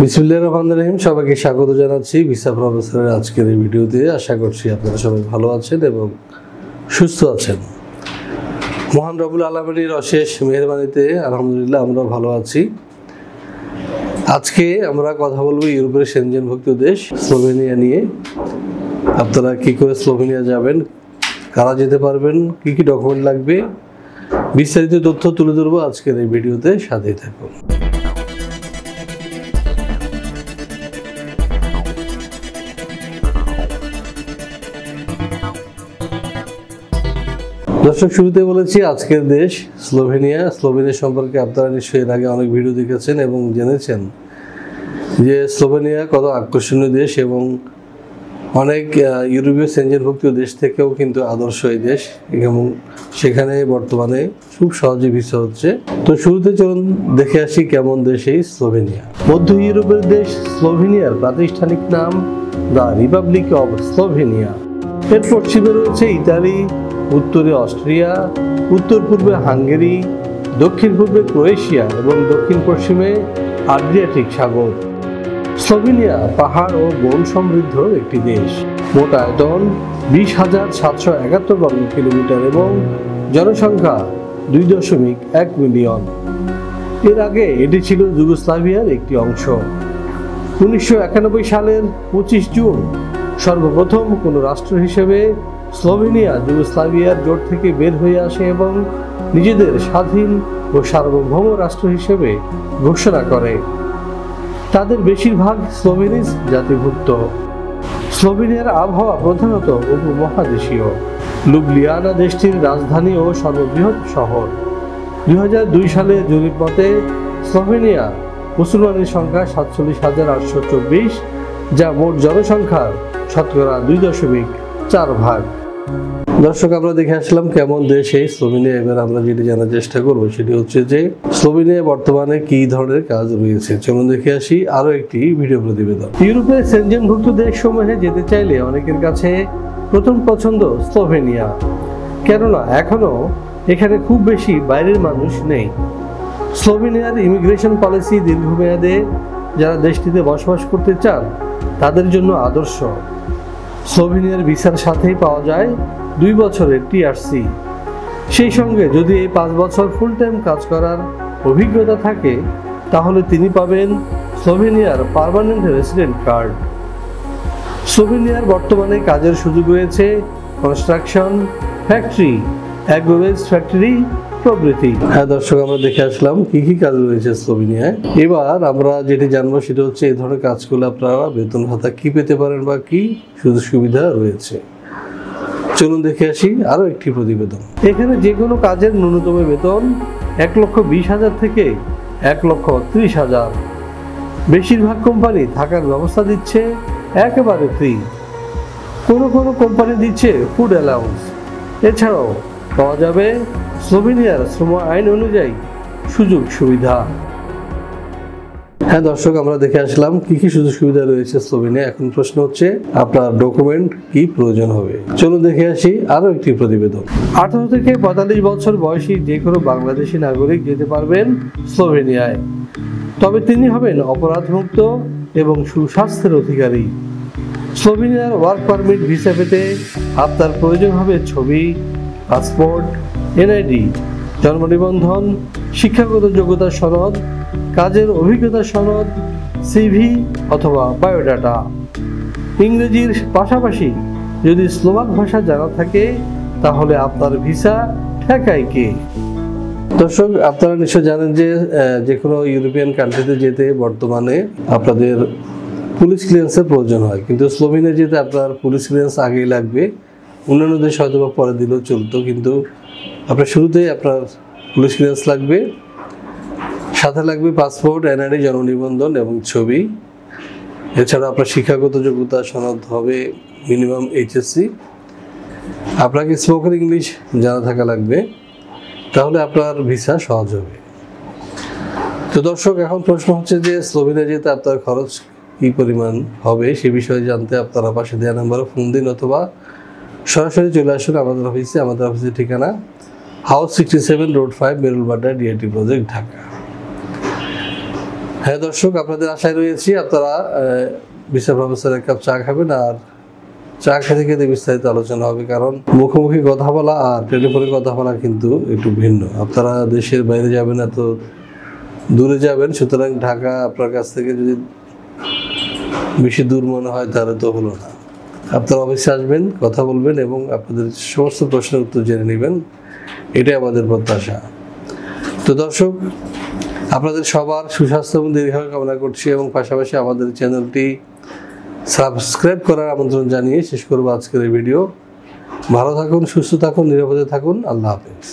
বিসমিল্লাহির রহমানির রহিম। সবাইকে স্বাগত জানাচ্ছি ভিসা প্রফেসরের আজকের এই ভিডিওতে। আশা করছি আপনারা সবাই ভালো আছেন এবং সুস্থ আছেন। মহান রব্বুল আলামিনের অশেষ মেহেরবানিতে আলহামদুলিল্লাহ আমরা ভালো আছি। আজকে আমরা কথা বলবো ইউরোপের সেনজেনভুক্ত দেশ স্লোভেনিয়া নিয়ে। আপনারা কী করে স্লোভেনিয়া যাবেন, কারা যেতে পারবেন, কী কী ডকুমেন্ট লাগবে, বিস্তারিত তথ্য তুলে ধরবো আজকের এই ভিডিওতে। সাথেই থাকুন। দর্শক, শুরুতে বলেছি আজকের দেশ স্লোভেনিয়া। স্লোভেনিয়া সম্পর্কে আপনারা নিশ্চয়ই এর আগে অনেক ভিডিও দেখেছেন এবং জেনেছেন যে স্লোভেনিয়া কত আকর্ষণীয় দেশ এবং অনেক ইউরোপীয় সেনজেনভুক্ত দেশ থেকেও কিন্তু আদর্শ এই দেশ এবং সেখানে বর্তমানে খুব সহজে ভিসা হচ্ছে। তো শুরুতে চলুন দেখে আসি কেমন দেশ এই স্লোভেনিয়া। মধ্য ইউরোপের দেশ স্লোভেনিয়ার প্রাতিষ্ঠানিক নাম দ্য রিপাবলিক অব স্লোভেনিয়া। এর পশ্চিমে রয়েছে ইতালি, উত্তরে অস্ট্রিয়া, উত্তর পূর্বে হাঙ্গেরি, দক্ষিণ পূর্বে ক্রোয়েশিয়া এবং দক্ষিণ পশ্চিমে আড্রিয়াটিক সাগর। স্লোভেনিয়া পাহাড় ও বন সমৃদ্ধ একটি দেশ। মোট আয়তন 20,771 বর্গ কিলোমিটার এবং জনসংখ্যা 2.1 মিলিয়ন। এর আগে এটি ছিল যুগোস্লাভিয়ার একটি অংশ। 1991 সালের 25 জুন সর্বপ্রথম কোনো রাষ্ট্র হিসেবে স্লোভেনিয়া যুগোস্লাভিয়ার জোট থেকে বের হয়ে আসে এবং নিজেদের স্বাধীন ও সার্বভৌম রাষ্ট্র হিসেবে ঘোষণা করে। তাদের বেশিরভাগ স্লোভেনিজ জাতিভুক্ত। স্লোভেনিয়ার আবহাওয়া প্রধানত উপমহাদেশীয়। লুবলিয়ানা দেশটির রাজধানী ও সর্ববৃহৎ শহর। 2002 সালে জরিপ মতে স্লোভেনিয়া মুসলমানের সংখ্যা 47,824, যা মোট জনসংখ্যার শতকরা 2.4 ভাগ। দর্শক, আমরা দেখে আসলাম কেমন দেশ এই স্লোভেনিয়া। এবার আমরা যেটি জানার চেষ্টা করবো সেটি হচ্ছে যে স্লোভেনিয়া বর্তমানে কি ধরনের কাজ রয়েছে। চলুন দেখে আসি আরো একটি ভিডিও প্রতিবেদন। ইউরোপের সেনজেনভুক্ত দেশসমূহে যেতে চাইলে অনেকের কাছে প্রথম পছন্দ স্লোভেনিয়া, কেননা এখনো এখানে খুব বেশি বাইরের মানুষ নেই। স্লোভেনিয়ার ইমিগ্রেশন পলিসি দীর্ঘমেয়াদে যারা দেশটিতে বসবাস করতে চান তাদের জন্য আদর্শ। স্লোভেনিয়ার ভিসার সাথেই পাওয়া যায় 2 বছরের টিআরসি। সেই সঙ্গে যদি এই 5 বছর ফুল টাইম কাজ করার অভিজ্ঞতা থাকে তাহলে তিনি পাবেন স্লোভেনিয়ার পার্মানেন্ট রেসিডেন্ট কার্ড। স্লোভেনিয়ার বর্তমানে কাজের সুযোগ রয়েছে কনস্ট্রাকশন, ফ্যাক্টরি, অ্যাগ্রোভেজ ফ্যাক্টরি প্রভৃতি। হ্যাঁ দর্শক, আমরা দেখে আসলাম কি কি কাজ রয়েছে স্লোভেনিয়ায়। এবার আমরা যেটি জানবো সেটা হচ্ছে এই ধরনের কাজগুলো আপনারা বেতন ভাতা কি পেতে পারেন বা কি সুযোগ সুবিধা রয়েছে। চলুন দেখে আসি আরো একটি প্রতিবেদন। এখানে যে কোনো কাজের ন্যূনতম বেতন 1,20,000 থেকে 1,30,000। বেশিরভাগ কোম্পানি থাকার ব্যবস্থা দিচ্ছে একেবারে ফ্রি। কোনো কোনো কোম্পানি দিচ্ছে ফুড অ্যালাউন্স। এছাড়াও পাওয়া যাবে স্লোভেনিয়ার শ্রম আইন অনুযায়ী সুযোগ সুবিধা। হ্যাঁ দর্শক, আমরা দেখে আসলাম কি কি সুযোগ সুবিধা রয়েছে স্লোভেনিয়া। এখন প্রশ্ন হচ্ছে আপনার ডকুমেন্ট কি প্রয়োজন হবে। চলুন দেখে আসি আরো একটি প্রতিবেদন। 18 থেকে 45 বছর বয়সী যে কোনো বাংলাদেশি নাগরিক যেতে পারবেন স্লোভেনিয়ায়, তবে তিনি হবেন অপরাধমুক্ত এবং সুস্বাস্থ্যের অধিকারী। স্লোভেনিয়ার ওয়ার্ক পারমিট ভিসা পেতে আপনার প্রয়োজন হবে ছবি, পাসপোর্ট, এনআইডি, জন্ম নিবন্ধন, শিক্ষাগত যোগ্যতার সনদ, কাজের অভিজ্ঞতার সনদ, সিভি অথবা বায়োডাটা। ইংরেজির পাশাপাশি যদি স্লোভাক ভাষা জানা থাকে তাহলে আপনার ভিসা ঠেকায় কে। দর্শক, আপনারা নিশ্চয় জানেন যে কোনো ইউরোপিয়ান কান্ট্রিতে যেতে বর্তমানে আপনাদের পুলিশ ক্লিয়ারেন্সের প্রয়োজন হয়, কিন্তু স্লোভেনিয়া যেতে আপনার পুলিশ ক্লিয়ারেন্স আগেই লাগবে। অন্যান্য দেশ হয়তো বা পরে দিলেও চলতো, কিন্তু আপনার শুরুতেই আপনার পুলিশ ক্লিয়ারেন্স লাগবে। সাথে লাগবে পাসপোর্ট, এনআইডি, জন্ম নিবন্ধন এবং ছবি। এছাড়া আপনার শিক্ষাগত যোগ্যতা সনদ হবে মিনিমাম এইচএসসি। আপনাকে স্পোকেন ইংলিশ জানা থাকা লাগবে, তাহলে আপনার ভিসা সহজ হবে। তো দর্শক, এখন প্রশ্ন হচ্ছে যে স্লোভেনিয়া যেতে আপনার খরচ কী পরিমাণ হবে সে বিষয়ে জানতে আপনারা পাশে দেওয়া নাম্বারে ফোন দিন অথবা সরাসরি চলে আসুন আমাদের অফিসে। আমাদের অফিসের ঠিকানা house 67, road 5, Merul Badda, DIT project, Dhaka. হ্যাঁ দর্শক, আপনাদের আশায় রয়েছি আপনারা ভিসা প্রফেসর এক কাপ চা খাবেন, আর চা খেতে খেতে বিস্তারিত আলোচনা হবে। কারণ মুখোমুখি কথা বলা আর টেলিফোনে কথা বলা কিন্তু একটু ভিন্ন। আপনারা দেশের বাইরে যাবেন, এত দূরে যাবেন, সুতরাং ঢাকা আপনার কাছ থেকে যদি বেশি দূর মনে হয় তাহলে তো হলো না। আপনারা অফিসে আসবেন, কথা বলবেন এবং আপনাদের সমস্ত প্রশ্নের উত্তর জেনে নেবেন, এটাই আমাদের প্রত্যাশা। তো দর্শক, আপনাদের সবার সুস্বাস্থ্য এবং দীর্ঘায়ু কামনা করছি এবং পাশাপাশি আমাদের চ্যানেলটি সাবস্ক্রাইব করার আমন্ত্রণ জানিয়ে শেষ করবো আজকের এই ভিডিও। ভালো থাকুন, সুস্থ থাকুন, নিরাপদে থাকুন। আল্লাহ হাফেজ।